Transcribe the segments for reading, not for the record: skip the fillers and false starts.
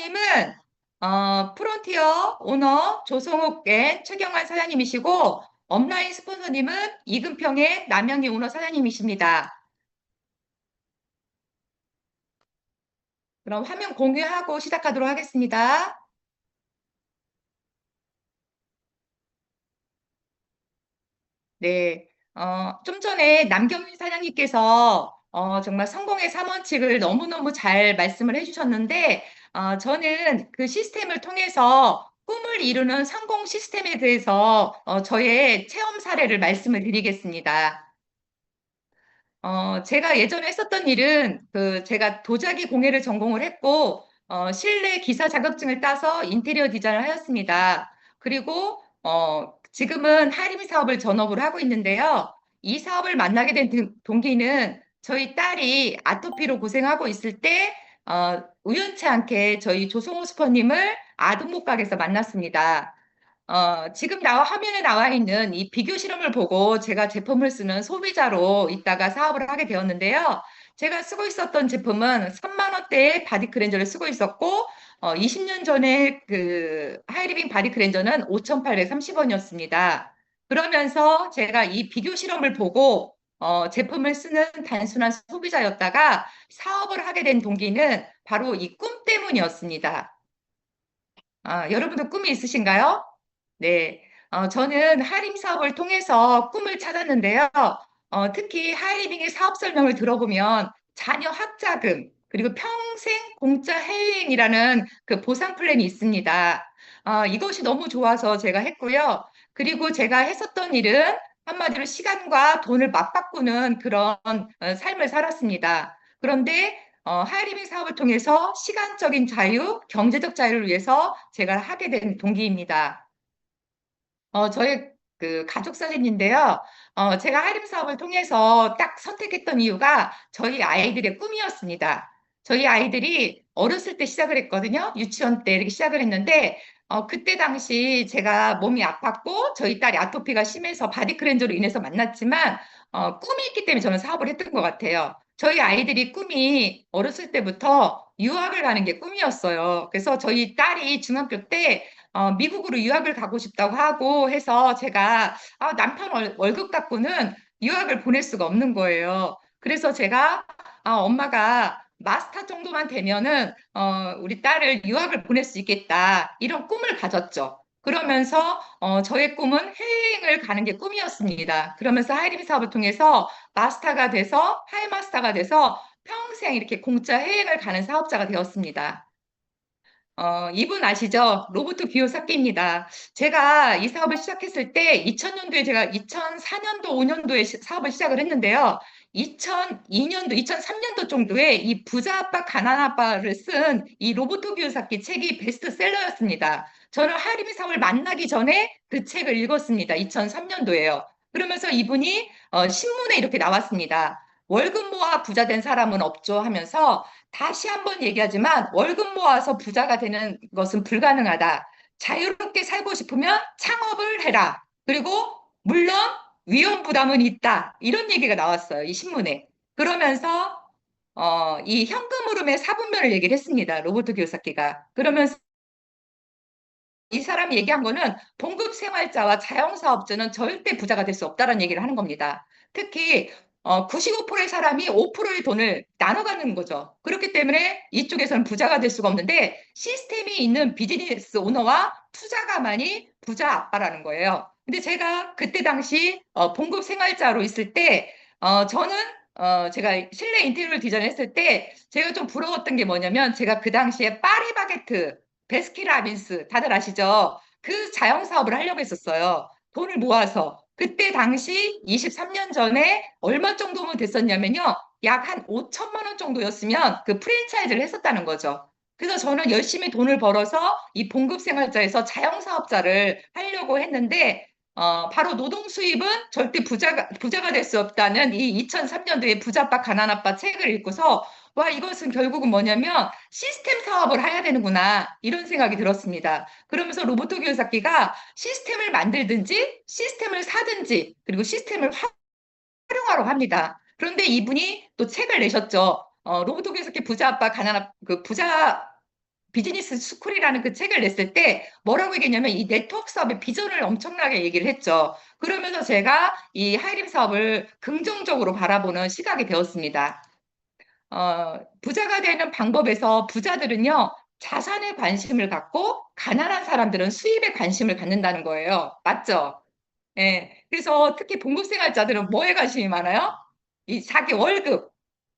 사장님은 프론티어 오너 조성욱 앤 최경환 사장님이시고 업라인 스폰서님은 이금평의 남영희 오너 사장님이십니다. 그럼 화면 공유하고 시작하도록 하겠습니다. 네, 좀 전에 남경희 사장님께서 정말 성공의 3원칙을 너무너무 잘 말씀을 해주셨는데, 저는 그 시스템을 통해서 꿈을 이루는 성공 시스템에 대해서 저의 체험 사례를 말씀을 드리겠습니다. 제가 예전에 했었던 일은 제가 도자기 공예를 전공을 했고, 실내 기사 자격증을 따서 인테리어 디자인을 하였습니다. 그리고, 지금은 하림 사업을 전업으로 하고 있는데요. 이 사업을 만나게 된 동기는 저희 딸이 아토피로 고생하고 있을 때, 우연치 않게 저희 조성호 슈퍼님을 아동복각에서 만났습니다. 지금 화면에 나와 있는 이 비교 실험을 보고 제가 제품을 쓰는 소비자로 있다가 사업을 하게 되었는데요. 제가 쓰고 있었던 제품은 3만 원대의 바디 클렌저를 쓰고 있었고, 20년 전에 그 하이리빙 바디 클렌저는 5,830원이었습니다. 그러면서 제가 이 비교 실험을 보고 제품을 쓰는 단순한 소비자였다가 사업을 하게 된 동기는 바로 이 꿈 때문이었습니다. 여러분도 꿈이 있으신가요? 네, 저는 하림 사업을 통해서 꿈을 찾았는데요. 특히 하이리빙의 사업 설명을 들어보면 자녀 학자금, 그리고 평생 공짜 해외여행이라는 그 보상 플랜이 있습니다. 이것이 너무 좋아서 제가 했고요. 그리고 제가 했었던 일은 한마디로 시간과 돈을 맞바꾸는 그런 삶을 살았습니다. 그런데 하이리빙 사업을 통해서 시간적인 자유, 경제적 자유를 위해서 제가 하게 된 동기입니다. 저희 그 가족 사진인데요. 제가 하림 사업을 통해서 딱 선택했던 이유가 저희 아이들의 꿈이었습니다. 저희 아이들이 어렸을 때 시작을 했거든요. 유치원 때 이렇게 시작을 했는데, 그때 당시 제가 몸이 아팠고 저희 딸이 아토피가 심해서 바디 클렌저로 인해서 만났지만, 꿈이 있기 때문에 저는 사업을 했던 것 같아요. 저희 아이들이 꿈이 어렸을 때부터 유학을 가는 게 꿈이었어요. 그래서 저희 딸이 중학교 때 미국으로 유학을 가고 싶다고 하고 해서 제가 남편 월급 갖고는 유학을 보낼 수가 없는 거예요. 그래서 제가 엄마가 마스터 정도만 되면은 우리 딸을 유학을 보낼 수 있겠다 이런 꿈을 가졌죠. 그러면서 저의 꿈은 해외여행을 가는 게 꿈이었습니다. 그러면서 하이림 사업을 통해서 마스터가 돼서 하이마스터가 돼서 평생 이렇게 공짜 해외여행을 가는 사업자가 되었습니다. 이분 아시죠? 로버트 기요사키입니다. 제가 이 사업을 시작했을 때 2000년도에 제가 2004년도, 5년도에 사업을 시작을 했는데요. 2002년도, 2003년도 정도에 이 부자 아빠, 가난 아빠를 쓴 이 로버트 기요사키 책이 베스트셀러였습니다. 저는 하리미 사업을 만나기 전에 그 책을 읽었습니다. 2003년도에요. 그러면서 이분이 신문에 이렇게 나왔습니다. 월급 모아 부자 된 사람은 없죠 하면서 다시 한번 얘기하지만 월급 모아서 부자가 되는 것은 불가능하다. 자유롭게 살고 싶으면 창업을 해라. 그리고 물론 위험 부담은 있다. 이런 얘기가 나왔어요. 이 신문에. 그러면서 이 현금 흐름의 사분면을 얘기를 했습니다. 로버트 기요사키가. 그러면서 이 사람이 얘기한 거는 봉급 생활자와 자영사업자는 절대 부자가 될 수 없다는 얘기를 하는 겁니다. 특히 95%의 사람이 5%의 돈을 나눠 가는 거죠. 그렇기 때문에 이쪽에서는 부자가 될 수가 없는데 시스템이 있는 비즈니스 오너와 투자가만이 부자 아빠라는 거예요. 근데 제가 그때 당시 봉급 생활자로 있을 때 저는 제가 실내 인테리어를 디자인했을 때 제가 좀 부러웠던 게 뭐냐면 제가 그 당시에 파리바게트 베스킨라빈스 다들 아시죠? 그 자영 사업을 하려고 했었어요. 돈을 모아서. 그때 당시 23년 전에 얼마 정도면 됐었냐면요. 약 한 5천만 원 정도였으면 그 프랜차이즈를 했었다는 거죠. 그래서 저는 열심히 돈을 벌어서 이 봉급 생활자에서 자영 사업자를 하려고 했는데 바로 노동 수입은 절대 부자가 될 수 없다는 이 2003년도에 부자빠 가난아빠 책을 읽고서 와, 이것은 결국은 뭐냐면 시스템 사업을 해야 되는구나. 이런 생각이 들었습니다. 그러면서 로버토 기요사키가 시스템을 만들든지 시스템을 사든지 그리고 시스템을 활용하러 합니다. 그런데 이분이 또 책을 내셨죠. 로버토 기요사키 부자 아빠 가난 아빠 그 부자 비즈니스 스쿨이라는 그 책을 냈을 때 뭐라고 얘기했냐면 이 네트워크 사업의 비전을 엄청나게 얘기를 했죠. 그러면서 제가 이 하이림 사업을 긍정적으로 바라보는 시각이 되었습니다. 부자가 되는 방법에서 부자들은요, 자산에 관심을 갖고 가난한 사람들은 수입에 관심을 갖는다는 거예요. 맞죠? 예. 그래서 특히 봉급생활자들은 뭐에 관심이 많아요? 이 자기 월급,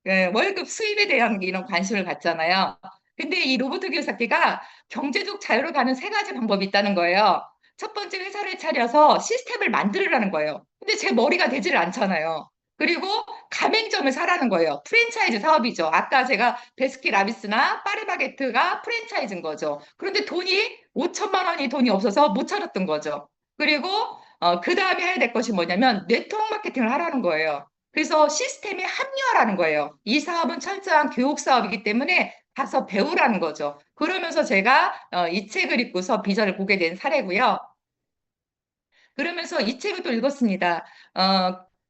예, 월급 수입에 대한 이런 관심을 갖잖아요. 근데 이 로버트 기요사키가 경제적 자유로 가는 세 가지 방법이 있다는 거예요. 첫 번째 회사를 차려서 시스템을 만들으라는 거예요. 근데 제 머리가 되지를 않잖아요. 그리고 가맹점을 사라는 거예요. 프랜차이즈 사업이죠. 아까 제가 베스킨라빈스나 파리바게트가 프랜차이즈인 거죠. 그런데 돈이 5천만 원이 돈이 없어서 못 차렸던 거죠. 그리고 그 다음에 해야 될 것이 뭐냐면 네트워크 마케팅을 하라는 거예요. 그래서 시스템에 합류하라는 거예요. 이 사업은 철저한 교육 사업이기 때문에 가서 배우라는 거죠. 그러면서 제가 이 책을 읽고서 비전을 보게 된 사례고요. 그러면서 이 책을 또 읽었습니다.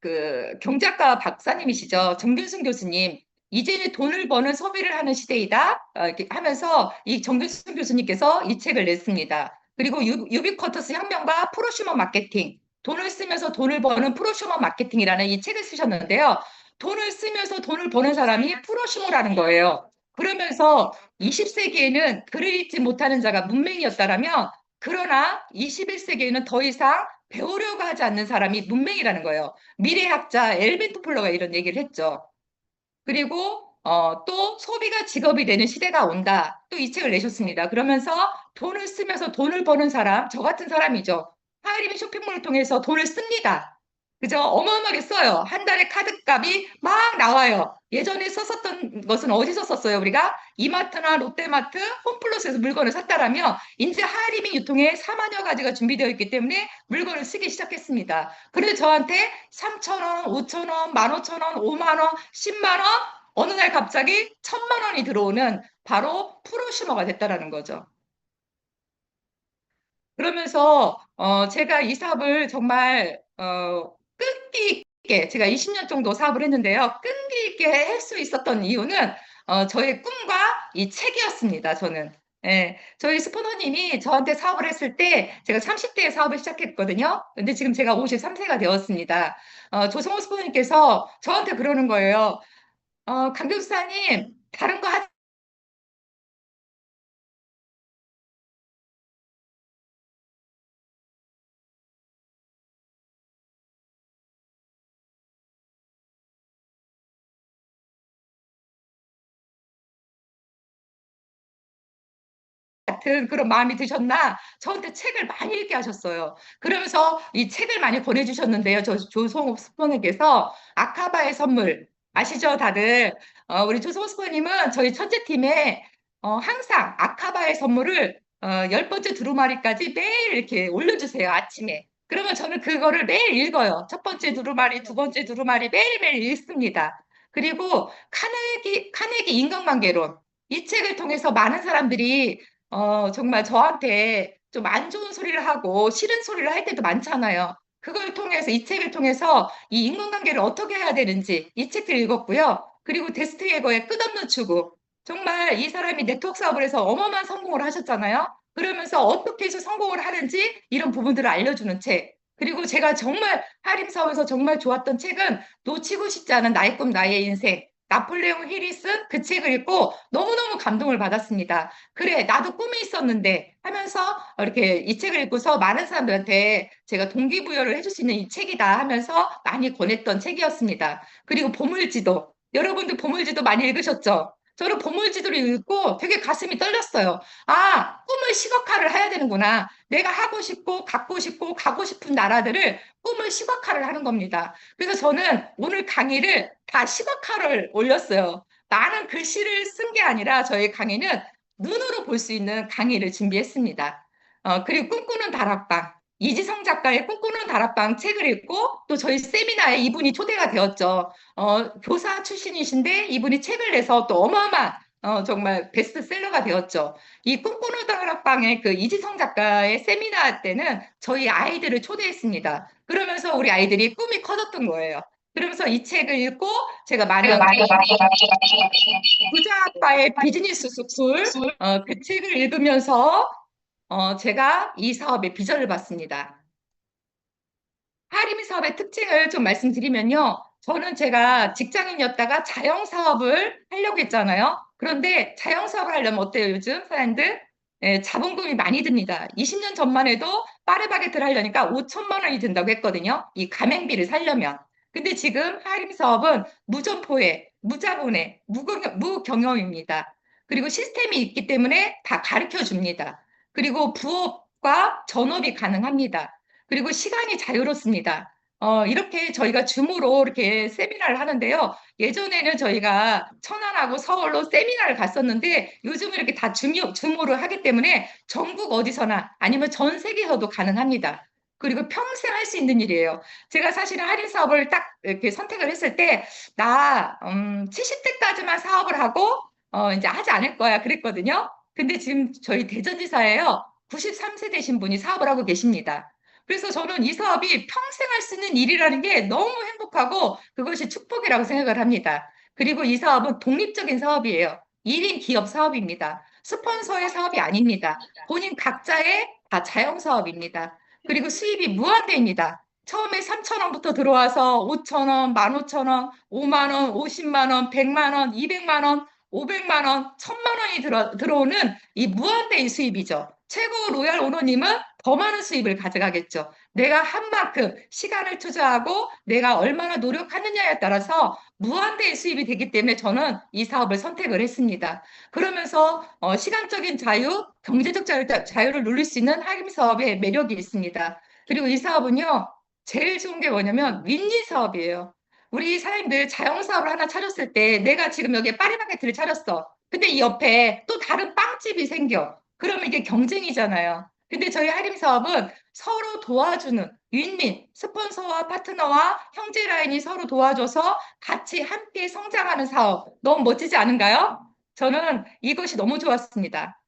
그 경제학과 박사님이시죠. 정균순 교수님. 이제는 돈을 버는 소비를 하는 시대이다. 이렇게 하면서 이 정균순 교수님께서 이 책을 냈습니다. 그리고 유비쿼터스 혁명과 프로슈머 마케팅. 돈을 쓰면서 돈을 버는 프로슈머 마케팅이라는 이 책을 쓰셨는데요. 돈을 쓰면서 돈을 버는 사람이 프로슈머라는 거예요. 그러면서 20세기에는 글을 읽지 못하는 자가 문맹이었다라면 그러나 21세기에는 더 이상 배우려고 하지 않는 사람이 문맹이라는 거예요. 미래학자 엘빈 토플러가 이런 얘기를 했죠. 그리고 또 소비가 직업이 되는 시대가 온다. 또 이 책을 내셨습니다. 그러면서 돈을 쓰면서 돈을 버는 사람, 저 같은 사람이죠. 하이리미 쇼핑몰을 통해서 돈을 씁니다. 그죠? 어마어마하게 써요. 한 달에 카드값이 막 나와요. 예전에 썼었던 것은 어디서 썼어요? 우리가 이마트나 롯데마트, 홈플러스에서 물건을 샀다라면 이제 하이리미 유통에 4만여 가지가 준비되어 있기 때문에 물건을 쓰기 시작했습니다. 그런데 저한테 3천 원, 5천 원, 15,000원, 5만 원, 10만 원, 어느 날 갑자기 1,000만 원이 들어오는 바로 프로슈머가 됐다라는 거죠. 그러면서 제가 이 사업을 정말 끈기 있게 제가 20년 정도 사업을 했는데요. 끈기 있게 할 수 있었던 이유는 저의 꿈과 이 책이었습니다. 저는. 예, 저희 스포너님이 저한테 사업을 했을 때 제가 30대에 사업을 시작했거든요. 근데 지금 제가 53세가 되었습니다. 조성호 스포너님께서 저한테 그러는 거예요. 강교수사님, 다른 거 같은 그런 마음이 드셨나 저한테 책을 많이 읽게 하셨어요. 그러면서 이 책을 많이 보내주셨는데요. 저 조성욱 스포님께서 아카바의 선물 아시죠, 다들? 우리 조성욱 스포님은 저희 천재팀에 항상 아카바의 선물을 10번째 두루마리까지 매일 이렇게 올려주세요, 아침에. 그러면 저는 그거를 매일 읽어요. 첫 번째 두루마리, 두 번째 두루마리 매일매일 읽습니다. 그리고 카네기 인간관계론. 이 책을 통해서 많은 사람들이 정말 저한테 좀 안 좋은 소리를 하고 싫은 소리를 할 때도 많잖아요. 그걸 통해서, 이 책을 통해서 이 인간관계를 어떻게 해야 되는지 이 책들 읽었고요. 그리고 데스트예거의 끝없는 추구. 정말 이 사람이 네트워크 사업을 해서 어마어마한 성공을 하셨잖아요. 그러면서 어떻게 해서 성공을 하는지 이런 부분들을 알려주는 책. 그리고 제가 정말 하림 사업에서 정말 좋았던 책은 놓치고 싶지 않은 나의 꿈, 나의 인생. 나폴레옹 힐이 쓴 그 책을 읽고 너무너무 감동을 받았습니다. 그래, 나도 꿈이 있었는데 하면서 이렇게 이 책을 읽고서 많은 사람들한테 제가 동기부여를 해줄 수 있는 이 책이다 하면서 많이 권했던 책이었습니다. 그리고 보물지도. 여러분들 보물지도 많이 읽으셨죠? 저는 보물지도를 읽고 되게 가슴이 떨렸어요. 아, 꿈을 시각화를 해야 되는구나. 내가 하고 싶고, 갖고 싶고, 가고 싶은 나라들을 꿈을 시각화를 하는 겁니다. 그래서 저는 오늘 강의를 다 시각화를 올렸어요. 나는 글씨를 쓴 게 아니라 저희 강의는 눈으로 볼 수 있는 강의를 준비했습니다. 그리고 꿈꾸는 다락방. 이지성 작가의 꿈꾸는 다락방 책을 읽고 또 저희 세미나에 이분이 초대가 되었죠. 교사 출신이신데 이분이 책을 내서 또 어마어마한 정말 베스트셀러가 되었죠. 이 꿈꾸는 다락방의 그 이지성 작가의 세미나 때는 저희 아이들을 초대했습니다. 그러면서 우리 아이들이 꿈이 커졌던 거예요. 그러면서 이 책을 읽고 제가 마련 부자아빠의 비즈니스 스쿨 그 책을 읽으면서 제가 이 사업의 비전을 봤습니다. 하림이 사업의 특징을 좀 말씀드리면요. 저는 제가 직장인이었다가 자영사업을 하려고 했잖아요. 그런데 자영사업을 하려면 어때요, 요즘 사람들? 예, 자본금이 많이 듭니다. 20년 전만 해도 파리바게트를 하려니까 5천만 원이 든다고 했거든요. 이 가맹비를 살려면. 근데 지금 하림 사업은 무점포에, 무자본에, 무경영입니다. 그리고 시스템이 있기 때문에 다 가르쳐 줍니다. 그리고 부업과 전업이 가능합니다. 그리고 시간이 자유롭습니다. 이렇게 저희가 줌으로 이렇게 세미나를 하는데요. 예전에는 저희가 천안하고 서울로 세미나를 갔었는데 요즘은 이렇게 다 줌으로 하기 때문에 전국 어디서나 아니면 전 세계에서도 가능합니다. 그리고 평생 할 수 있는 일이에요. 제가 사실은 할인 사업을 딱 이렇게 선택을 했을 때, 70대까지만 사업을 하고, 이제 하지 않을 거야. 그랬거든요. 근데 지금 저희 대전지사에요. 93세 되신 분이 사업을 하고 계십니다. 그래서 저는 이 사업이 평생 할 수 있는 일이라는 게 너무 행복하고 그것이 축복이라고 생각을 합니다. 그리고 이 사업은 독립적인 사업이에요. 1인 기업 사업입니다. 스폰서의 사업이 아닙니다. 본인 각자의 다 자영 사업입니다. 그리고 수입이 무한대입니다. 처음에 3천 원부터 들어와서 5천 원, 15,000원, 5만 원, 50만 원, 100만 원, 200만 원, 500만 원, 1000만 원이 들어오는 이 무한대의 수입이죠. 최고 로얄 오너님은 더 많은 수입을 가져가겠죠. 내가 한 만큼 시간을 투자하고 내가 얼마나 노력하느냐에 따라서 무한대의 수입이 되기 때문에 저는 이 사업을 선택을 했습니다. 그러면서 시간적인 자유, 경제적 자유를 누릴 수 있는 하림 사업의 매력이 있습니다. 그리고 이 사업은요, 제일 좋은 게 뭐냐면 윈윈 사업이에요. 우리 사람들 자영사업을 하나 차렸을 때 내가 지금 여기에 파리바게트를 차렸어. 근데 이 옆에 또 다른 빵집이 생겨. 그러면 이게 경쟁이잖아요. 근데 저희 하림 사업은 서로 도와주는 윈윈, 스폰서와 파트너와 형제 라인이 서로 도와줘서 같이 함께 성장하는 사업. 너무 멋지지 않은가요? 저는 이것이 너무 좋았습니다.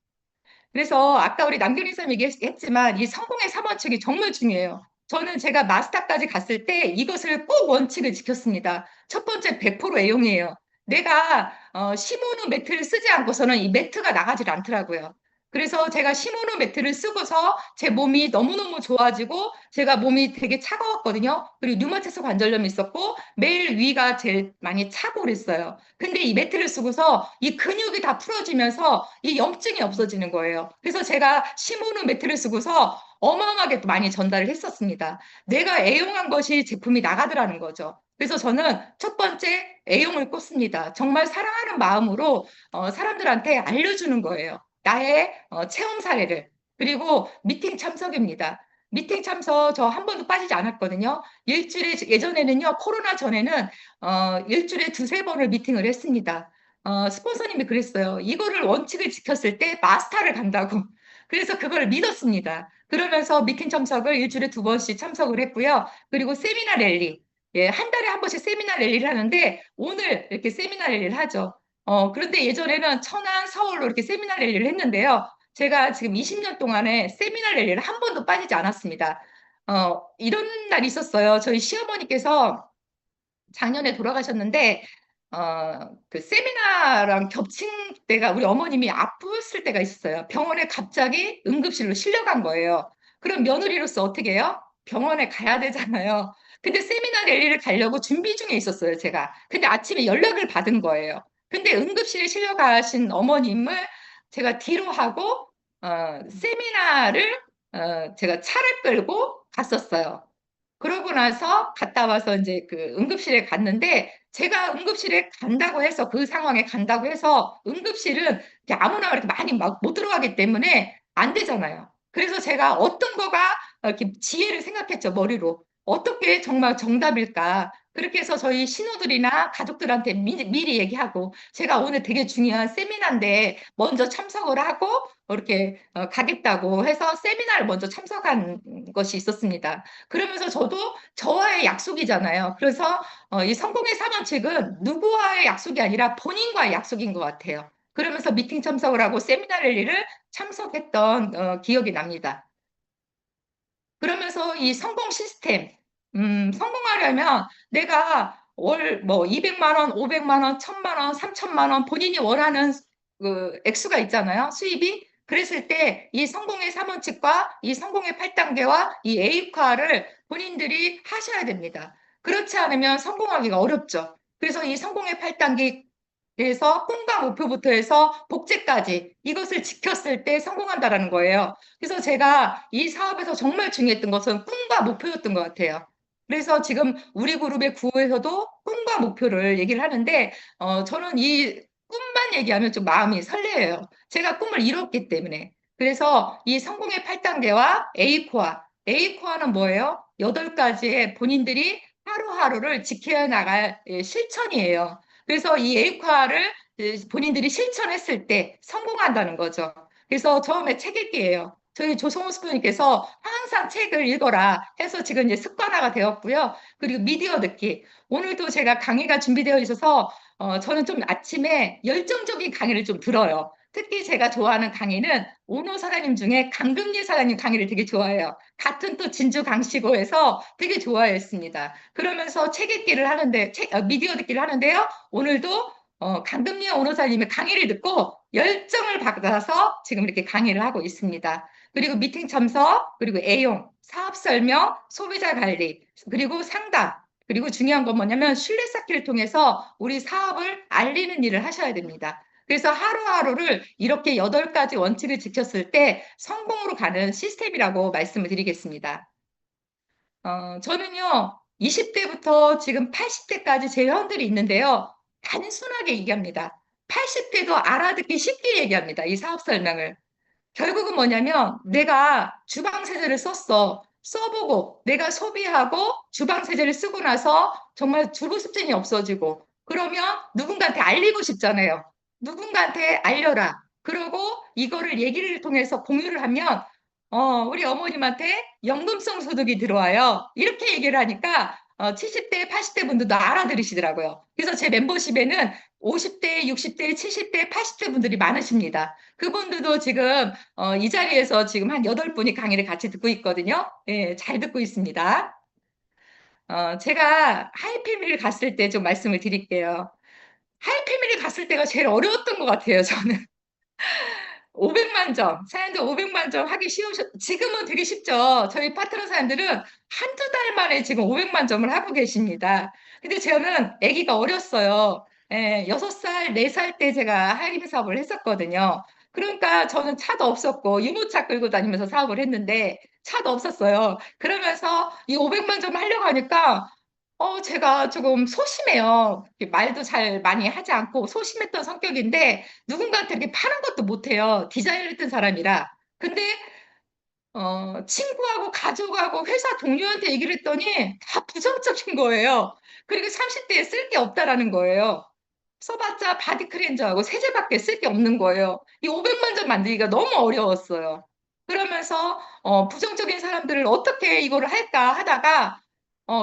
그래서 아까 우리 남경희 쌤 얘기했지만 이 성공의 3원칙이 정말 중요해요. 저는 제가 마스터까지 갔을 때 이것을 꼭 원칙을 지켰습니다. 첫 번째 100% 애용이에요. 내가 시모노 매트를 쓰지 않고서는 이 매트가 나가질 않더라고요. 그래서 제가 시모노 매트를 쓰고서 제 몸이 너무너무 좋아지고 제가 몸이 되게 차가웠거든요. 그리고 류마티스 관절염이 있었고 매일 위가 제일 많이 차고 그랬어요. 근데 이 매트를 쓰고서 이 근육이 다 풀어지면서 이 염증이 없어지는 거예요. 그래서 제가 시모노 매트를 쓰고서 어마어마하게 많이 전달을 했었습니다. 내가 애용한 것이 제품이 나가더라는 거죠. 그래서 저는 첫 번째 애용을 꼽습니다. 정말 사랑하는 마음으로 사람들한테 알려주는 거예요. 나의 체험 사례를. 그리고 미팅 참석입니다. 미팅 참석 저 한 번도 빠지지 않았거든요. 일주일에 예전에는요, 코로나 전에는 일주일에 두세 번을 미팅을 했습니다. 스폰서님이 그랬어요. 이거를 원칙을 지켰을 때 마스터를 간다고. 그래서 그걸 믿었습니다. 그러면서 미팅 참석을 일주일에 두 번씩 참석을 했고요. 그리고 세미나 랠리. 예, 한 달에 한 번씩 세미나 랠리를 하는데 오늘 이렇게 세미나 랠리를 하죠. 그런데 예전에는 천안, 서울로 이렇게 세미나 랠리를 했는데요. 제가 지금 20년 동안에 세미나 랠리를 한 번도 빠지지 않았습니다. 이런 날이 있었어요. 저희 시어머니께서 작년에 돌아가셨는데 그 세미나랑 겹친 때가 우리 어머님이 아팠을 때가 있었어요. 병원에 갑자기 응급실로 실려간 거예요. 그럼 며느리로서 어떻게 해요? 병원에 가야 되잖아요. 근데 세미나 랠리를 가려고 준비 중에 있었어요, 제가. 근데 아침에 연락을 받은 거예요. 근데 응급실에 실려가신 어머님을 제가 뒤로 하고 세미나를 제가 차를 끌고 갔었어요. 그러고 나서 갔다 와서 이제 그 응급실에 갔는데 제가 응급실에 간다고 해서 그 상황에 간다고 해서 응급실은 이렇게 아무나 이렇게 많이 막 못 들어가기 때문에 안 되잖아요. 그래서 제가 어떤 거가 이렇게 지혜를 생각했죠, 머리로. 어떻게 정말 정답일까? 그렇게 해서 저희 신우들이나 가족들한테 미리 얘기하고 제가 오늘 되게 중요한 세미나인데 먼저 참석을 하고 이렇게 가겠다고 해서 세미나를 먼저 참석한 것이 있었습니다. 그러면서 저도 저와의 약속이잖아요. 그래서 이 성공의 3원칙은 누구와의 약속이 아니라 본인과의 약속인 것 같아요. 그러면서 미팅 참석을 하고 세미나 랠리를 참석했던 기억이 납니다. 그러면서 이 성공 시스템, 성공하려면 내가 월 뭐 200만 원, 500만 원, 1000만 원, 3000만 원 본인이 원하는 그 액수가 있잖아요. 수입이. 그랬을 때 이 성공의 3원칙과 이 성공의 8단계와 이 A과를 본인들이 하셔야 됩니다. 그렇지 않으면 성공하기가 어렵죠. 그래서 이 성공의 8단계에서 꿈과 목표부터 해서 복제까지 이것을 지켰을 때 성공한다라는 거예요. 그래서 제가 이 사업에서 정말 중요했던 것은 꿈과 목표였던 것 같아요. 그래서 지금 우리 그룹의 구호에서도 꿈과 목표를 얘기를 하는데, 저는 이 꿈만 얘기하면 좀 마음이 설레요. 제가 꿈을 이뤘기 때문에. 그래서 이 성공의 8단계와 A코어. A코어는 뭐예요? 8가지의 본인들이 하루하루를 지켜야 나갈 실천이에요. 그래서 이 A코어를 본인들이 실천했을 때 성공한다는 거죠. 그래서 처음에 책 읽기예요. 저희 조성호 스프님께서 항상 책을 읽어라 해서 지금 이제 습관화가 되었고요. 그리고 미디어 듣기. 오늘도 제가 강의가 준비되어 있어서 저는 좀 아침에 열정적인 강의를 좀 들어요. 특히 제가 좋아하는 강의는 오노 사장님 중에 강금리 사장님 강의를 되게 좋아해요. 같은 또 진주 강시고에서 되게 좋아했습니다. 그러면서 책 읽기를 하는데, 미디어 듣기를 하는데요. 오늘도 강금리 오노 사장님의 강의를 듣고 열정을 받아서 지금 이렇게 강의를 하고 있습니다. 그리고 미팅 참석, 그리고 애용, 사업 설명, 소비자 관리, 그리고 상담, 그리고 중요한 건 뭐냐면 신뢰 쌓기를 통해서 우리 사업을 알리는 일을 하셔야 됩니다. 그래서 하루하루를 이렇게 8가지 원칙을 지켰을 때 성공으로 가는 시스템이라고 말씀을 드리겠습니다. 저는요, 20대부터 지금 80대까지 제 회원들이 있는데요. 단순하게 얘기합니다. 80대도 알아듣기 쉽게 얘기합니다. 이 사업 설명을. 결국은 뭐냐면 내가 주방 세제를 썼어. 써보고 내가 소비하고 주방 세제를 쓰고 나서 정말 주부 습진이 없어지고 그러면 누군가한테 알리고 싶잖아요. 누군가한테 알려라. 그러고 이거를 얘기를 통해서 공유를 하면 우리 어머님한테 연금성 소득이 들어와요. 이렇게 얘기를 하니까 70대, 80대 분들도 알아들으시더라고요. 그래서 제 멤버십에는 50대, 60대, 70대, 80대 분들이 많으십니다. 그분들도 지금 이 자리에서 지금 한 8분이 강의를 같이 듣고 있거든요. 예, 잘 듣고 있습니다. 제가 하이패밀리 갔을 때 좀 말씀을 드릴게요. 하이패밀리 갔을 때가 제일 어려웠던 것 같아요, 저는. 500만 점, 사연들 500만 점 하기 지금은 되게 쉽죠. 저희 파트너 사연들은 한두 달 만에 지금 500만 점을 하고 계십니다. 근데 저는 아기가 어렸어요. 예, 6살, 4살 때 제가 하이리비 사업을 했었거든요. 그러니까 저는 차도 없었고, 유모차 끌고 다니면서 사업을 했는데, 차도 없었어요. 그러면서 이 500만 점 하려고 하니까 제가 조금 소심해요. 이렇게 말도 잘 많이 하지 않고 소심했던 성격인데 누군가한테 이렇게 파는 것도 못해요. 디자인을 했던 사람이라. 근데 친구하고 가족하고 회사 동료한테 얘기를 했더니 다 부정적인 거예요. 그리고 30대에 쓸 게 없다라는 거예요. 써봤자 바디 클렌저하고 세제밖에 쓸 게 없는 거예요. 이 500만 점 만들기가 너무 어려웠어요. 그러면서 부정적인 사람들을 어떻게 이거를 할까 하다가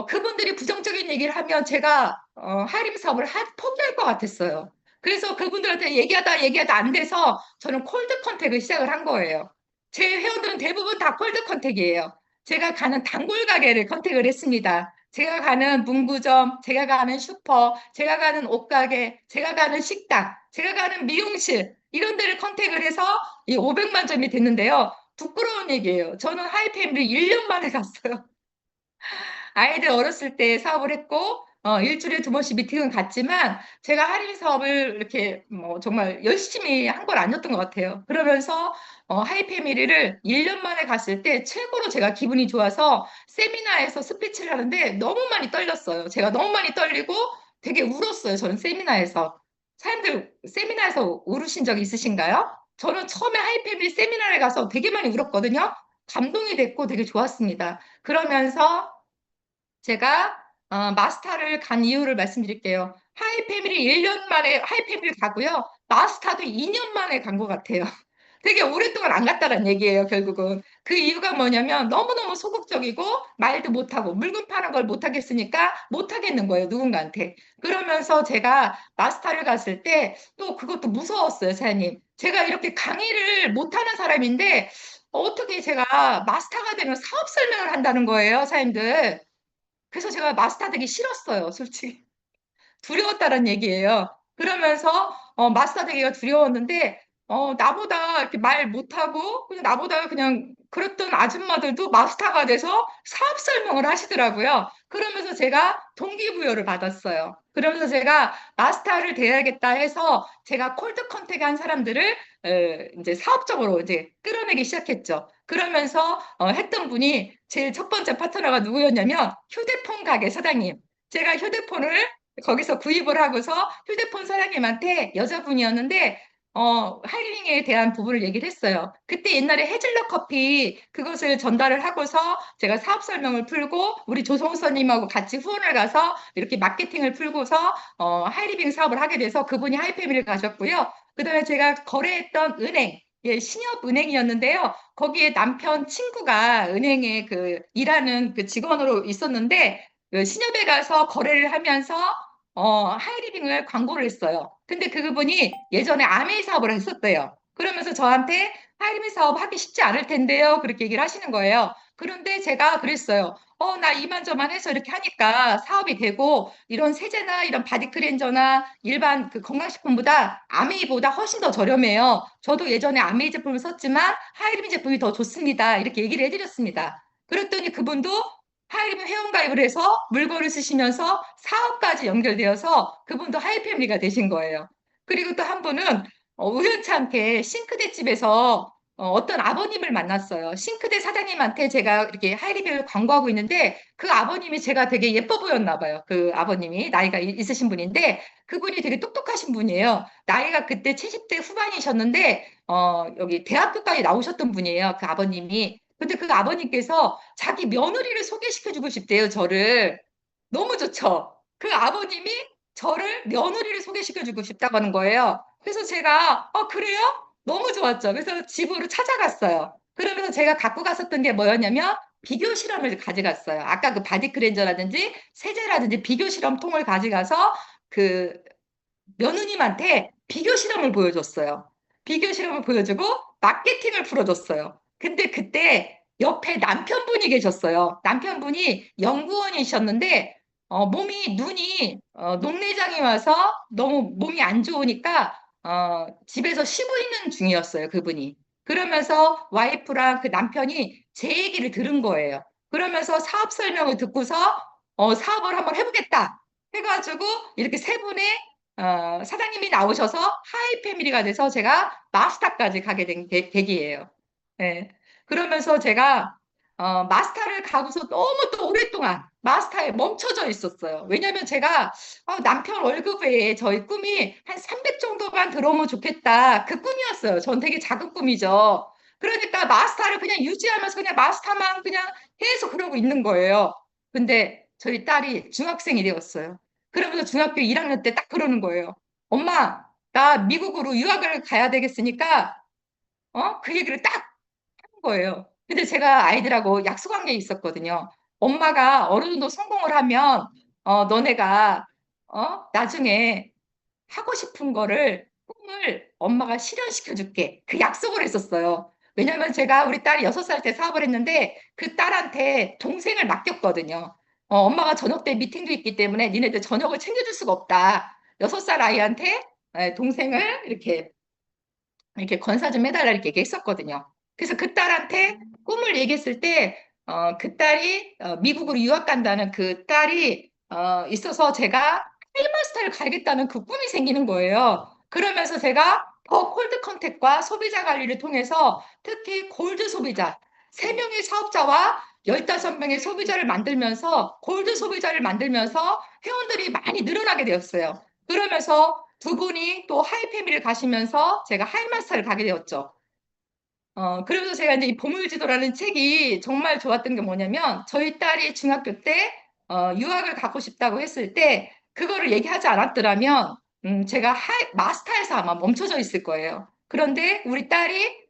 그분들이 부정적인 얘기를 하면 제가 하림 사업을 포기할 것 같았어요. 그래서 그분들한테 얘기하다 안 돼서 저는 콜드 컨택을 시작을 한 거예요. 제 회원들은 대부분 다 콜드 컨택이에요. 제가 가는 단골 가게를 컨택을 했습니다. 제가 가는 문구점, 제가 가는 슈퍼, 제가 가는 옷가게, 제가 가는 식당, 제가 가는 미용실 이런 데를 컨택을 해서 이 500만 점이 됐는데요. 부끄러운 얘기예요. 저는 하이패밀리 1년 만에 갔어요. 아이들 어렸을 때 사업을 했고, 일주일에 2번씩 미팅은 갔지만, 제가 할인 사업을 이렇게 뭐 정말 열심히 한 건 아니었던 것 같아요. 그러면서, 하이패밀리를 1년 만에 갔을 때 최고로 제가 기분이 좋아서 세미나에서 스피치를 하는데 너무 많이 떨렸어요. 제가 너무 많이 떨리고 되게 울었어요. 저는 세미나에서. 사람들 세미나에서 울으신 적 있으신가요? 저는 처음에 하이패밀리 세미나에 가서 되게 많이 울었거든요. 감동이 됐고 되게 좋았습니다. 그러면서 제가 마스터를 간 이유를 말씀드릴게요. 하이패밀리 1년 만에 하이패밀리 가고요. 마스터도 2년 만에 간 것 같아요. 되게 오랫동안 안 갔다는 얘기예요, 결국은. 그 이유가 뭐냐면 너무너무 소극적이고 말도 못하고 물건 파는 걸 못하겠으니까 못하겠는 거예요, 누군가한테. 그러면서 제가 마스터를 갔을 때 또 그것도 무서웠어요, 사장님. 제가 이렇게 강의를 못하는 사람인데 어떻게 제가 마스터가 되면 사업 설명을 한다는 거예요, 사장님들. 그래서 제가 마스터 되기 싫었어요, 솔직히. 두려웠다는 얘기예요. 그러면서 마스터 되기가 두려웠는데 나보다 이렇게 말 못하고 그냥 나보다 그냥 그랬던 아줌마들도 마스터가 돼서 사업 설명을 하시더라고요. 그러면서 제가 동기부여를 받았어요. 그러면서 제가 마스터를 돼야겠다 해서 제가 콜드 컨택 한 사람들을 이제 사업적으로 이제 끌어내기 시작했죠. 그러면서 했던 분이 제일 첫 번째 파트너가 누구였냐면 휴대폰 가게 사장님. 제가 휴대폰을 거기서 구입을 하고서 휴대폰 사장님한테 여자분이었는데 하이링에 대한 부분을 얘기를 했어요. 그때 옛날에 헤즐넛 커피 그것을 전달을 하고서 제가 사업 설명을 풀고 우리 조성수님하고 같이 후원을 가서 이렇게 마케팅을 풀고서 하이리빙 사업을 하게 돼서 그분이 하이패밀리를 가셨고요. 그다음에 제가 거래했던 은행 예, 신협은행이었는데요. 거기에 남편 친구가 은행에 그 일하는 그 직원으로 있었는데 그 신협에 가서 거래를 하면서 하이리빙을 광고를 했어요. 근데 그분이 예전에 아메이 사업을 했었대요. 그러면서 저한테 하이리빙 사업 하기 쉽지 않을 텐데요. 그렇게 얘기를 하시는 거예요. 그런데 제가 그랬어요. 나 이만저만 해서 이렇게 하니까 사업이 되고 이런 세제나 이런 바디 클렌저나 일반 그 건강식품보다 아메이보다 훨씬 더 저렴해요. 저도 예전에 아메이 제품을 썼지만 하이리빙 제품이 더 좋습니다. 이렇게 얘기를 해드렸습니다. 그랬더니 그분도 하이리빙 회원가입을 해서 물건을 쓰시면서 사업까지 연결되어서 그분도 하이패밀리가 되신 거예요. 그리고 또 한 분은 우연치 않게 싱크대 집에서 떤 아버님을 만났어요. 싱크대 사장님한테 제가 이렇게 하이리빙을 광고하고 있는데 그 아버님이 제가 되게 예뻐 보였나 봐요. 그 아버님이 나이가 있으신 분인데 그분이 되게 똑똑하신 분이에요. 나이가 그때 70대 후반이셨는데 여기 대학교까지 나오셨던 분이에요. 그 아버님이. 근데 그 아버님께서 자기 며느리를 소개시켜주고 싶대요, 저를. 너무 좋죠? 그 아버님이 저를 며느리를 소개시켜주고 싶다고 하는 거예요. 그래서 제가, 그래요? 너무 좋았죠. 그래서 집으로 찾아갔어요. 그러면서 제가 갖고 갔었던 게 뭐였냐면, 비교 실험을 가져갔어요. 아까 그 바디 클렌저라든지 세제라든지 비교 실험통을 가져가서 그 며느님한테 비교 실험을 보여줬어요. 비교 실험을 보여주고 마케팅을 풀어줬어요. 근데 그때 옆에 남편분이 계셨어요. 남편분이 연구원이셨는데 몸이 눈이 녹내장이 와서 너무 몸이 안 좋으니까 집에서 쉬고 있는 중이었어요. 그분이. 그러면서 와이프랑 그 남편이 제 얘기를 들은 거예요. 그러면서 사업 설명을 듣고서 사업을 한번 해보겠다 해가지고 이렇게 세 분의 사장님이 나오셔서 하이 패밀리가 돼서 제가 마스터까지 가게 된 계기예요. 예. 그러면서 제가 마스터를 가고서 너무 또 오랫동안 마스터에 멈춰져 있었어요. 왜냐면 제가 남편 월급 외에 저희 꿈이 한 300 정도만 들어오면 좋겠다. 그 꿈이었어요. 전 되게 작은 꿈이죠. 그러니까 마스터를 그냥 유지하면서 그냥 마스터만 그냥 계속 그러고 있는 거예요. 근데 저희 딸이 중학생이 되었어요. 그러면서 중학교 1학년 때 딱 그러는 거예요. 엄마, 나 미국으로 유학을 가야 되겠으니까, 그 얘기를 딱 하는 거예요. 근데 제가 아이들하고 약속한 게 있었거든요. 엄마가 어느 정도 성공을 하면, 너네가, 나중에 하고 싶은 거를, 꿈을 엄마가 실현시켜 줄게. 그 약속을 했었어요. 왜냐면 제가 우리 딸이 6살 때 사업을 했는데 그 딸한테 동생을 맡겼거든요. 엄마가 저녁 때 미팅도 있기 때문에 니네들 저녁을 챙겨줄 수가 없다. 6살 아이한테 동생을 이렇게 건사 좀 해달라 이렇게 얘기했었거든요. 그래서 그 딸한테 꿈을 얘기했을 때, 그 딸이 미국으로 유학 간다는 그 딸이 있어서 제가 헬마스터를 가야겠다는 그 꿈이 생기는 거예요. 그러면서 제가 더 콜드 컨택과 소비자 관리를 통해서 특히 골드 소비자, 3명의 사업자와 15명의 소비자를 만들면서 골드 소비자를 만들면서 회원들이 많이 늘어나게 되었어요. 그러면서 두 분이 또 하이패밀리를 가시면서 제가 하이마스터를 가게 되었죠. 그러면서 제가 이제 이 보물지도라는 책이 정말 좋았던 게 뭐냐면 저희 딸이 중학교 때 유학을 가고 싶다고 했을 때 그거를 얘기하지 않았더라면 제가 마스터에서 아마 멈춰져 있을 거예요. 그런데 우리 딸이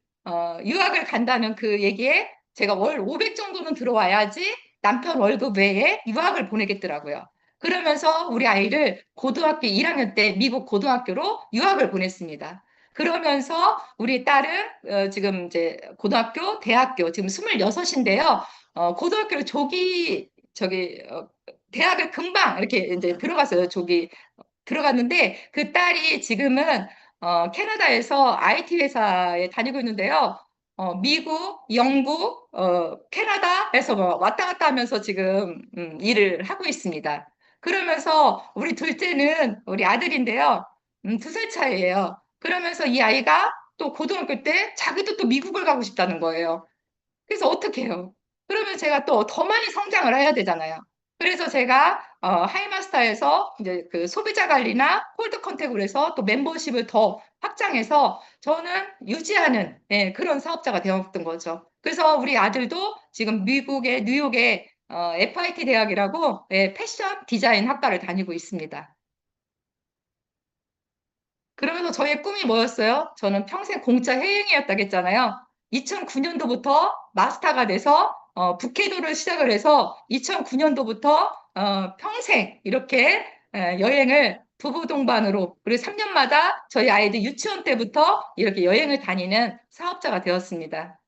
유학을 간다는 그 얘기에 제가 월 500 정도는 들어와야지 남편 월급 외에 유학을 보내겠더라고요. 그러면서 우리 아이를 고등학교 1학년 때 미국 고등학교로 유학을 보냈습니다. 그러면서 우리 딸은 지금 이제 고등학교, 대학교 지금 26인데요. 고등학교를 조기 저기 대학을 금방 이렇게 이제 들어갔어요. 저기 들어갔는데 그 딸이 지금은 캐나다에서 IT 회사에 다니고 있는데요. 미국, 영국, 캐나다에서 뭐 왔다 갔다 하면서 지금 일을 하고 있습니다. 그러면서 우리 둘째는 우리 아들인데요. 2살 차이예요. 그러면서 이 아이가 또 고등학교 때 자기도 또 미국을 가고 싶다는 거예요. 그래서 어떻게 해요? 그러면 제가 또 더 많이 성장을 해야 되잖아요. 그래서 제가 하이마스터에서 이제 그 소비자 관리나 콜드 컨택으로 해서 또 멤버십을 더 확장해서 저는 유지하는 예, 그런 사업자가 되었던 거죠. 그래서 우리 아들도 지금 미국의 뉴욕의 FIT 대학이라고 예, 패션 디자인 학과를 다니고 있습니다. 그러면서 저의 꿈이 뭐였어요? 저는 평생 공짜 해외여행이었다고 했잖아요. 2009년도부터 마스터가 돼서 북해도를 시작을 해서 2009년도부터 평생 이렇게 여행을 부부 동반으로 그리고 3년마다 저희 아이들 유치원 때부터 이렇게 여행을 다니는 사업자가 되었습니다.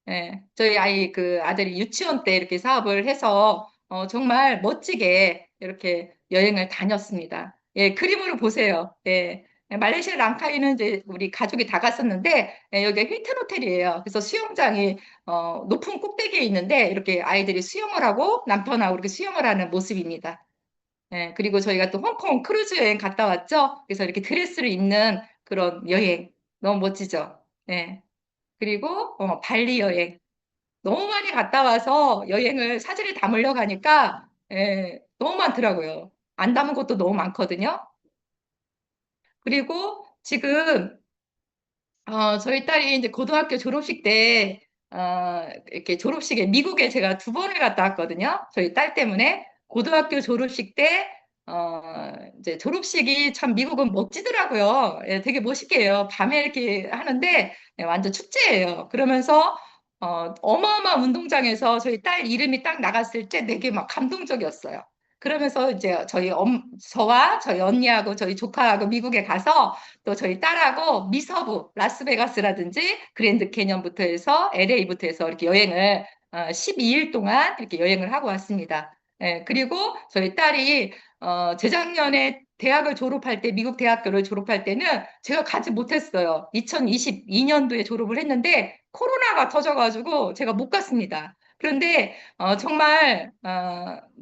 예, 저희 아이 그 아들이 유치원 때 이렇게 사업을 해서 정말 멋지게 이렇게 여행을 다녔습니다. 예, 그림으로 보세요. 예. 말레이시아 랑카이는 이제 우리 가족이 다 갔었는데 여기가 힐튼 호텔이에요. 그래서 수영장이 높은 꼭대기에 있는데 이렇게 아이들이 수영을 하고 남편하고 이렇게 수영을 하는 모습입니다. 예, 그리고 저희가 또 홍콩 크루즈 여행 갔다 왔죠. 그래서 이렇게 드레스를 입는 그런 여행 너무 멋지죠. 예. 그리고 발리 여행. 너무 많이 갔다 와서 여행을 사진을 담으려고 하니까 너무 많더라고요. 안 담은 것도 너무 많거든요. 그리고 지금 저희 딸이 이제 고등학교 졸업식 때 이렇게 졸업식에 미국에 제가 2번을 갔다 왔거든요. 저희 딸 때문에 고등학교 졸업식 때 이제 졸업식이 참 미국은 멋지더라고요. 예, 되게 멋있게 해요. 밤에 이렇게 하는데 완전 축제예요. 그러면서 어마어마한 운동장에서 저희 딸 이름이 딱 나갔을 때 되게 막 감동적이었어요. 그러면서 이제 저와 저희 언니하고 저희 조카하고 미국에 가서 또 저희 딸하고 미서부, 라스베가스라든지 그랜드 캐년부터 해서 LA부터 해서 이렇게 여행을 12일 동안 이렇게 여행을 하고 왔습니다. 예, 그리고 저희 딸이 재작년에 대학을 졸업할 때, 미국 대학교를 졸업할 때는 제가 가지 못했어요. 2022년도에 졸업을 했는데 코로나가 터져가지고 제가 못 갔습니다. 그런데 정말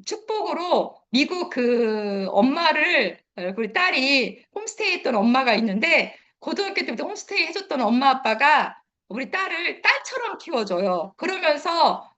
축복으로 미국 그 엄마를 우리 딸이 홈스테이 했던 엄마가 있는데 고등학교 때부터 홈스테이 해줬던 엄마 아빠가 우리 딸을 딸처럼 키워줘요. 그러면서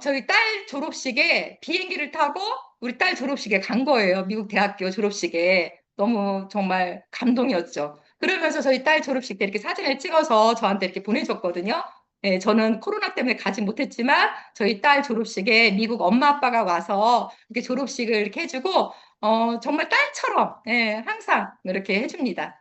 저희 딸 졸업식에 비행기를 타고 우리 딸 졸업식에 간 거예요. 미국 대학교 졸업식에. 너무 정말 감동이었죠. 그러면서 저희 딸 졸업식 때 이렇게 사진을 찍어서 저한테 이렇게 보내줬거든요. 예, 저는 코로나 때문에 가지 못했지만 저희 딸 졸업식에 미국 엄마 아빠가 와서 이렇게 졸업식을 이렇게 해주고 정말 딸처럼 예, 항상 이렇게 해줍니다.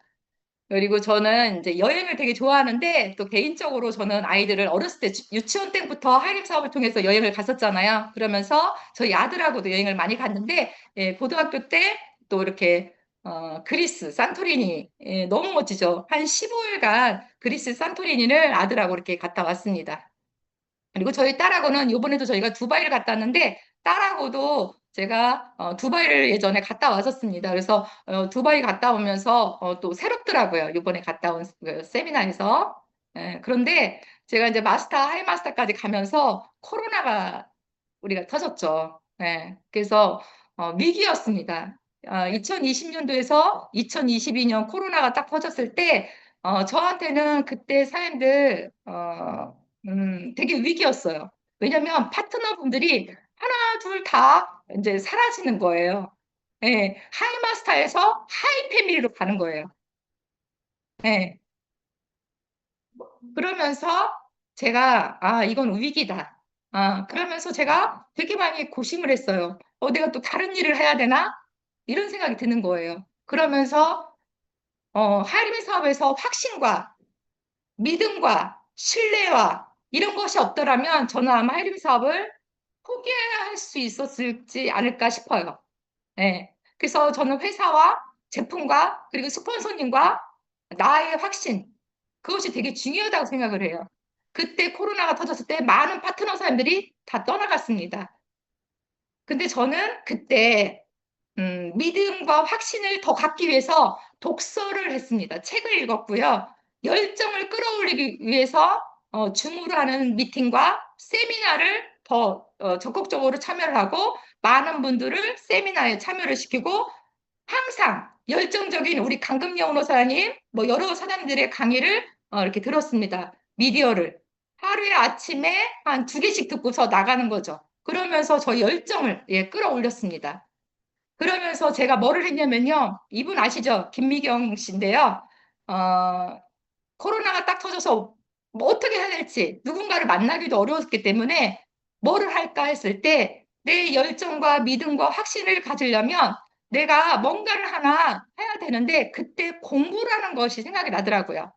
그리고 저는 이제 여행을 되게 좋아하는데 또 개인적으로 저는 아이들을 어렸을 때 유치원 때부터 하이림 사업을 통해서 여행을 갔었잖아요. 그러면서 저희 아들하고도 여행을 많이 갔는데 예, 고등학교 때 또 이렇게 그리스 산토리니 예, 너무 멋지죠. 한 15일간 그리스 산토리니를 아들하고 이렇게 갔다 왔습니다. 그리고 저희 딸하고는 이번에도 저희가 두바이를 갔다 왔는데 딸하고도 제가 두바이를 예전에 갔다 왔었습니다. 그래서 두바이 갔다 오면서 또 새롭더라고요. 이번에 갔다 온 그 세미나에서. 예, 그런데 제가 이제 마스터, 하이 마스터까지 가면서 코로나가 우리가 터졌죠. 예, 그래서 위기였습니다. 2020년도에서 2022년 코로나가 딱 터졌을 때 저한테는 그때 사람들 되게 위기였어요. 왜냐면 파트너분들이 하나, 둘 다 이제 사라지는 거예요. 예, 하이마스터에서 하이 패밀리로 가는 거예요. 예, 그러면서 제가, 이건 위기다. 그러면서 제가 되게 많이 고심을 했어요. 내가 또 다른 일을 해야 되나? 이런 생각이 드는 거예요. 그러면서, 하이리미 사업에서 확신과 믿음과 신뢰와 이런 것이 없더라면 저는 아마 하이림 사업을 포기할 수 있었을지 않을까 싶어요. 네. 그래서 저는 회사와 제품과 그리고 스폰서님과 나의 확신 그것이 되게 중요하다고 생각을 해요. 그때 코로나가 터졌을 때 많은 파트너 사람들이 다 떠나갔습니다. 근데 저는 그때 믿음과 확신을 더 갖기 위해서 독서를 했습니다. 책을 읽었고요. 열정을 끌어올리기 위해서 줌으로 하는 미팅과 세미나를 더 적극적으로 참여를 하고 많은 분들을 세미나에 참여를 시키고 항상 열정적인 우리 강금영 노사님, 뭐 여러 사람들의 강의를 이렇게 들었습니다. 미디어를. 하루에 아침에 한 두 개씩 듣고서 나가는 거죠. 그러면서 저 열정을 끌어올렸습니다. 그러면서 제가 뭐를 했냐면요. 이분 아시죠? 김미경 씨인데요. 어, 코로나가 딱 터져서 뭐 어떻게 해야 될지 누군가를 만나기도 어려웠기 때문에 뭐를 할까 했을 때 내 열정과 믿음과 확신을 가지려면 내가 뭔가를 하나 해야 되는데 그때 공부라는 것이 생각이 나더라고요.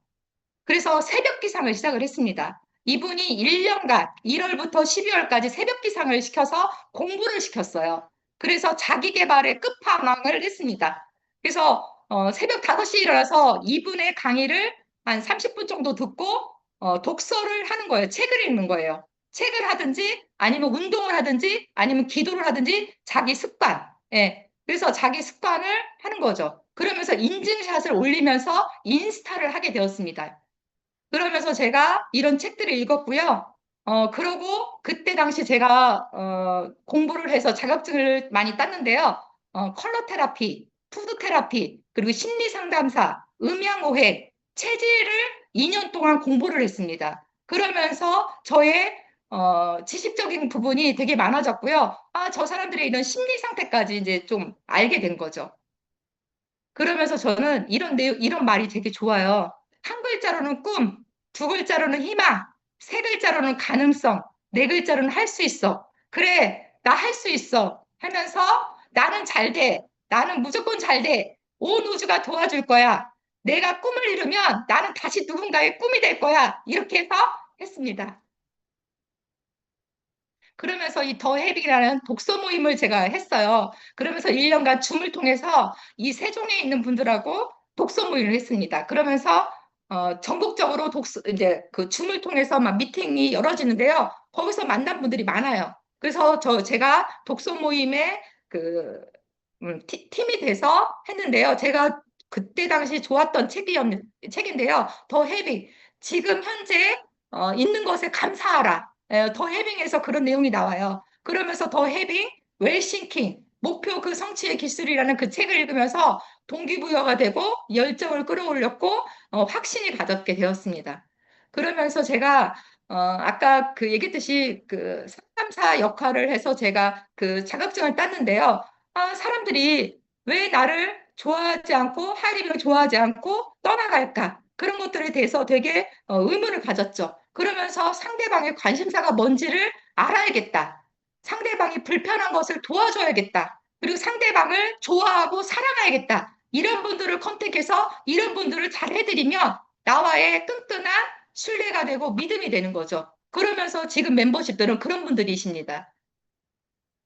그래서 새벽 기상을 시작을 했습니다. 이분이 1년간 1월부터 12월까지 새벽 기상을 시켜서 공부를 시켰어요. 그래서 자기 개발의 끝판왕을 했습니다. 그래서 새벽 5시에 일어나서 이분의 강의를 한 30분 정도 듣고 독서를 하는 거예요. 책을 읽는 거예요. 책을 하든지 아니면 운동을 하든지 아니면 기도를 하든지 자기 습관. 예. 그래서 자기 습관을 하는 거죠. 그러면서 인증샷을 올리면서 인스타를 하게 되었습니다. 그러면서 제가 이런 책들을 읽었고요. 그러고 그때 당시 제가 공부를 해서 자격증을 많이 땄는데요. 컬러 테라피, 푸드 테라피, 그리고 심리 상담사, 음양오행, 체질을 2년 동안 공부를 했습니다. 그러면서 저의 지식적인 부분이 되게 많아졌고요. 아, 저 사람들의 이런 심리 상태까지 이제 좀 알게 된 거죠. 그러면서 저는 이런 말이 되게 좋아요. 한 글자로는 꿈, 두 글자로는 희망, 세 글자로는 가능성, 네 글자로는 할 수 있어. 그래, 나 할 수 있어. 하면서 나는 잘 돼. 나는 무조건 잘 돼. 온 우주가 도와줄 거야. 내가 꿈을 이루면 나는 다시 누군가의 꿈이 될 거야. 이렇게 해서 했습니다. 그러면서 이 더 헤빙이라는 독서 모임을 제가 했어요. 그러면서 1년간 줌을 통해서 이 세종에 있는 분들하고 독서 모임을 했습니다. 그러면서 전국적으로 독서 이제 그 줌을 통해서 막 미팅이 열어지는데요. 거기서 만난 분들이 많아요. 그래서 제가 독서 모임에 그 팀이 돼서 했는데요. 제가 그때 당시 좋았던 책인데요. 더 헤빙. 지금 현재 있는 것에 감사하라. 더 헤빙에서 그런 내용이 나와요. 그러면서 더 헤빙, 웰싱킹, 목표 그 성취의 기술이라는 그 책을 읽으면서 동기부여가 되고 열정을 끌어올렸고 확신이 가졌게 되었습니다. 그러면서 제가 아까 그 얘기했듯이 그 상담사 역할을 해서 제가 그 자격증을 땄는데요. 아, 사람들이 왜 나를 좋아하지 않고 하이리빙을 좋아하지 않고 떠나갈까? 그런 것들에 대해서 되게 의문을 가졌죠. 그러면서 상대방의 관심사가 뭔지를 알아야겠다. 상대방이 불편한 것을 도와줘야겠다. 그리고 상대방을 좋아하고 사랑해야겠다. 이런 분들을 컨택해서 이런 분들을 잘 해드리면 나와의 끈끈한 신뢰가 되고 믿음이 되는 거죠. 그러면서 지금 멤버십들은 그런 분들이십니다.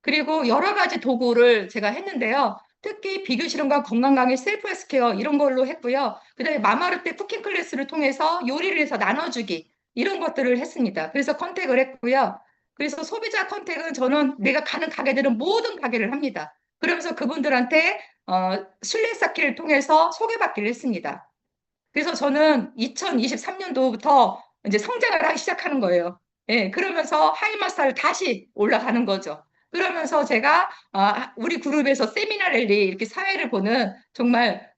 그리고 여러 가지 도구를 제가 했는데요. 특히 비교 실험과 건강 강의 셀프 헬스케어 이런 걸로 했고요. 그다음에 마마르테 쿠킹 클래스를 통해서 요리를 해서 나눠주기 이런 것들을 했습니다. 그래서 컨택을 했고요. 그래서 소비자 컨택은 저는 내가 가는 가게들은 모든 가게를 합니다. 그러면서 그분들한테 신뢰 쌓기를 통해서 소개받기를 했습니다. 그래서 저는 2023년도부터 이제 성장을 하기 시작하는 거예요. 예, 그러면서 하이마스터를 다시 올라가는 거죠. 그러면서 제가 우리 그룹에서 세미나 랠리 이렇게 사회를 보는 정말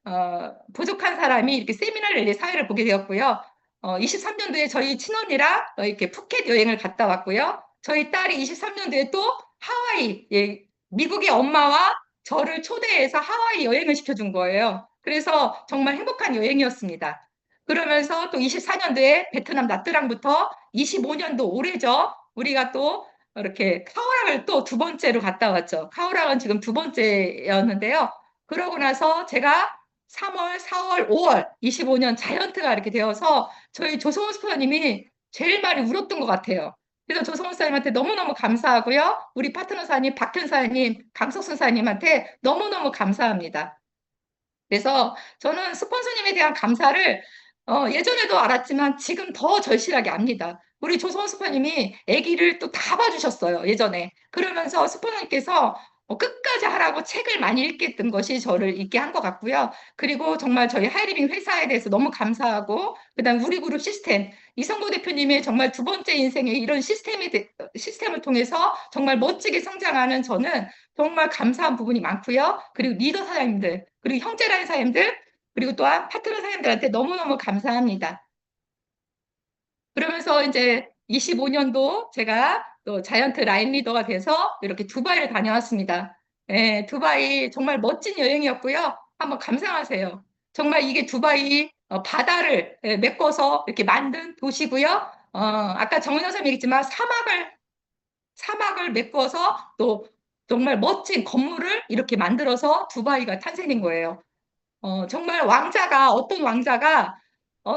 부족한 사람이 이렇게 세미나 랠리 사회를 보게 되었고요. 23년도에 저희 친언니랑 이렇게 푸켓 여행을 갔다 왔고요. 저희 딸이 23년도에 또 하와이, 예, 미국의 엄마와 저를 초대해서 하와이 여행을 시켜준 거예요. 그래서 정말 행복한 여행이었습니다. 그러면서 또 24년도에 베트남 나트랑부터 25년도 올해죠. 우리가 또 이렇게 카오랑을 또 두 번째로 갔다 왔죠. 카오랑은 지금 두 번째였는데요. 그러고 나서 제가 3월, 4월, 5월 25년 자이언트가 이렇게 되어서 저희 조성호 스포님이 제일 많이 울었던 것 같아요. 그래서 조성호 사님한테 너무너무 감사하고요. 우리 파트너사님, 박현사님, 강석순사님한테 너무너무 감사합니다. 그래서 저는 스폰서님에 대한 감사를 예전에도 알았지만 지금 더 절실하게 압니다. 우리 조성호 스파님이 아기를 또 다 봐주셨어요, 예전에. 그러면서 스파님께서 끝까지 하라고 책을 많이 읽게 했던 것이 저를 있게 한 것 같고요. 그리고 정말 저희 하이리빙 회사에 대해서 너무 감사하고, 그다음 우리 그룹 시스템, 이성구 대표님의 정말 두 번째 인생의 이런 시스템을 통해서 정말 멋지게 성장하는 저는 정말 감사한 부분이 많고요. 그리고 리더 사장님들, 그리고 형제라인 사장님들, 그리고 또한 파트너 사장님들한테 너무너무 감사합니다. 그러면서 이제 25년도 제가 또 자이언트 라인 리더가 돼서 이렇게 두바이를 다녀왔습니다. 예, 두바이 정말 멋진 여행이었고요. 한번 감상하세요. 정말 이게 두바이 바다를 메꿔서 이렇게 만든 도시고요. 아까 정은영 선생님이 얘기했지만 사막을 메꿔서 또 정말 멋진 건물을 이렇게 만들어서 두바이가 탄생된 거예요. 정말 어떤 왕자가,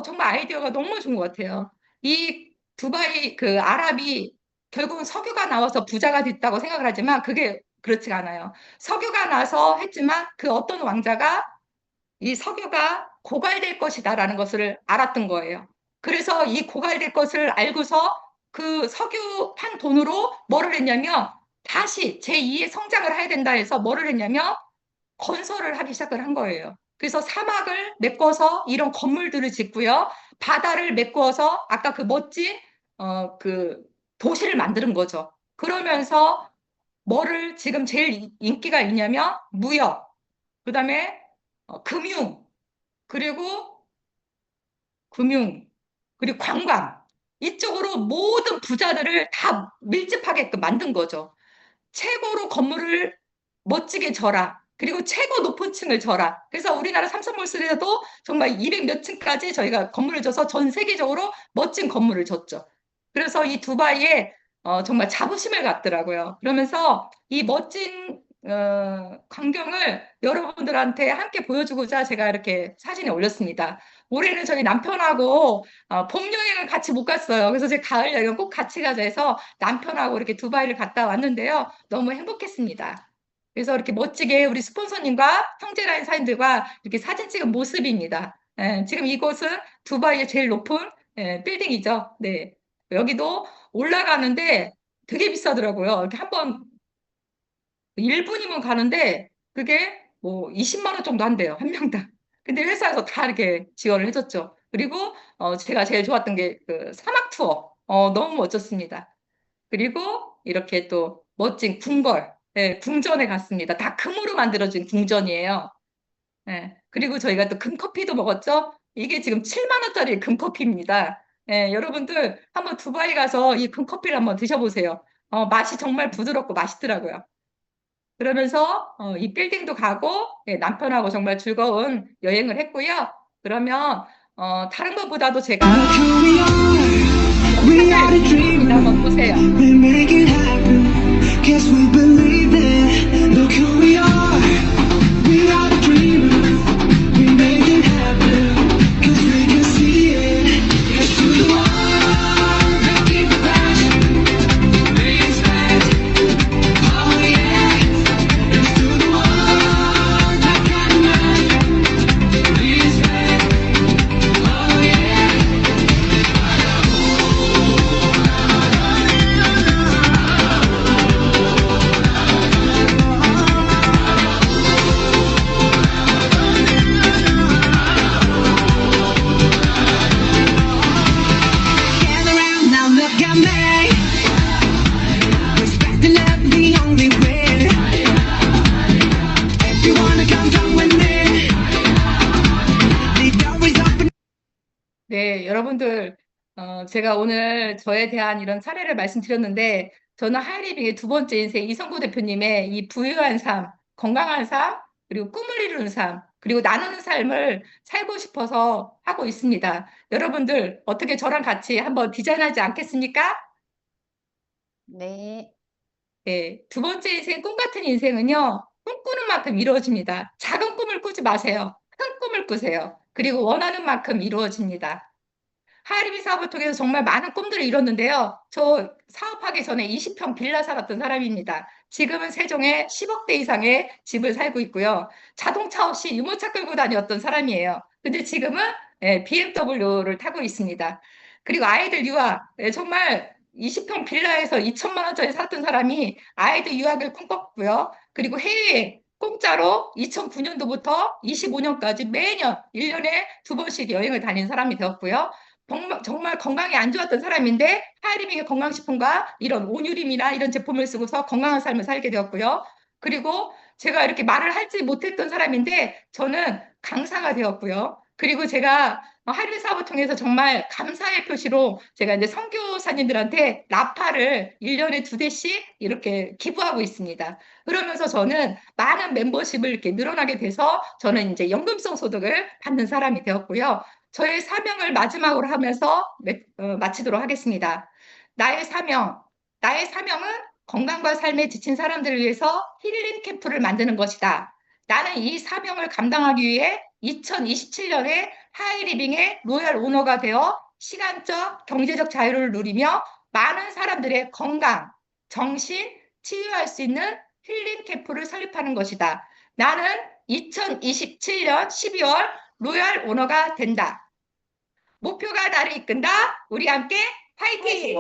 정말 아이디어가 너무 좋은 것 같아요. 이 두바이 그 아랍이 결국은 석유가 나와서 부자가 됐다고 생각을 하지만 그게 그렇지가 않아요. 석유가 나서 했지만 그 어떤 왕자가 이 석유가 고갈될 것이다라는 것을 알았던 거예요. 그래서 이 고갈될 것을 알고서 그 석유 판 돈으로 뭐를 했냐면 다시 제2의 성장을 해야 된다 해서 뭐를 했냐면 건설을 하기 시작을 한 거예요. 그래서 사막을 메꿔서 이런 건물들을 짓고요. 바다를 메꿔서 아까 그 멋진 그 도시를 만드는 거죠. 그러면서 뭐를 지금 제일 인기가 있냐면 무역, 그다음에 금융, 그리고 금융, 그리고 관광 이쪽으로 모든 부자들을 다 밀집하게끔 만든 거죠. 최고로 건물을 멋지게 져라. 그리고 최고 높은 층을 져라. 그래서 우리나라 삼성몰스에서도 정말 200 몇 층까지 저희가 건물을 져서 전 세계적으로 멋진 건물을 졌죠. 그래서 이 두바이에 정말 자부심을 갖더라고요. 그러면서 이 멋진 광경을 여러분들한테 함께 보여주고자 제가 이렇게 사진에 올렸습니다. 올해는 저희 남편하고 봄 여행을 같이 못 갔어요. 그래서 제 가을 여행은 꼭 같이 가자 해서 남편하고 이렇게 두바이를 갔다 왔는데요. 너무 행복했습니다. 그래서 이렇게 멋지게 우리 스폰서님과 형제라인 사인들과 이렇게 사진 찍은 모습입니다. 지금 이곳은 두바이의 제일 높은 빌딩이죠. 네. 여기도 올라가는데 되게 비싸더라고요. 이렇게 한번 1분이면 가는데 그게 뭐 20만 원 정도 한대요. 한 명당. 근데 회사에서 다 이렇게 지원을 해줬죠. 그리고 제가 제일 좋았던 게 그 사막 투어. 너무 멋졌습니다. 그리고 이렇게 또 멋진 궁궐, 궁전에 갔습니다. 다 금으로 만들어진 궁전이에요. 그리고 저희가 또 금커피도 먹었죠. 이게 지금 7만 원짜리 금커피입니다. 여러분들 한번 두바이 가서 이 금커피를 한번 드셔보세요. 맛이 정말 부드럽고 맛있더라고요. 그러면서 이 빌딩도 가고 남편하고 정말 즐거운 여행을 했고요. 그러면 다른 것보다도 제가 한번 보세요. 네, 여러분들, 제가 오늘 저에 대한 이런 사례를 말씀드렸는데, 저는 하이리빙의 두 번째 인생 이성구 대표님의 이 부유한 삶, 건강한 삶, 그리고 꿈을 이루는 삶, 그리고 나누는 삶을 살고 싶어서 하고 있습니다. 여러분들, 어떻게 저랑 같이 한번 디자인하지 않겠습니까? 네. 네, 두 번째 인생, 꿈 같은 인생은요, 꿈꾸는 만큼 이루어집니다. 작은 꿈을 꾸지 마세요. 큰 꿈을 꾸세요. 그리고 원하는 만큼 이루어집니다. 하이리비 사업을 통해서 정말 많은 꿈들을 이뤘는데요. 저 사업하기 전에 20평 빌라 살았던 사람입니다. 지금은 세종에 10억대 이상의 집을 살고 있고요. 자동차 없이 유모차 끌고 다녔던 사람이에요. 근데 지금은 BMW를 타고 있습니다. 그리고 아이들 유학. 네, 정말 20평 빌라에서 2천만 원짜리 살았던 사람이 아이들 유학을 꿈꿨고요. 그리고 해외에 공짜로 2009년도부터 25년까지 매년 1년에 두 번씩 여행을 다닌 사람이 되었고요. 정말 건강이 안 좋았던 사람인데 하이리빙의 건강식품과 이런 온유림이나 이런 제품을 쓰고서 건강한 삶을 살게 되었고요. 그리고 제가 이렇게 말을 하지 못했던 사람인데 저는 강사가 되었고요. 그리고 제가 하이리빙 사업을 통해서 정말 감사의 표시로 제가 이제 선교사님들한테 나팔을 1년에 2대씩 이렇게 기부하고 있습니다. 그러면서 저는 많은 멤버십을 이렇게 늘어나게 돼서 저는 이제 연금성 소득을 받는 사람이 되었고요. 저의 사명을 마지막으로 하면서 마치도록 하겠습니다. 나의 사명. 나의 사명은 건강과 삶에 지친 사람들을 위해서 힐링 캠프를 만드는 것이다. 나는 이 사명을 감당하기 위해 2027년에 하이리빙의 로얄 오너가 되어 시간적, 경제적 자유를 누리며 많은 사람들의 건강, 정신, 치유할 수 있는 힐링 캠프를 설립하는 것이다. 나는 2027년 12월 로얄 오너가 된다. 목표가 나를 이끈다. 우리 함께 파이팅!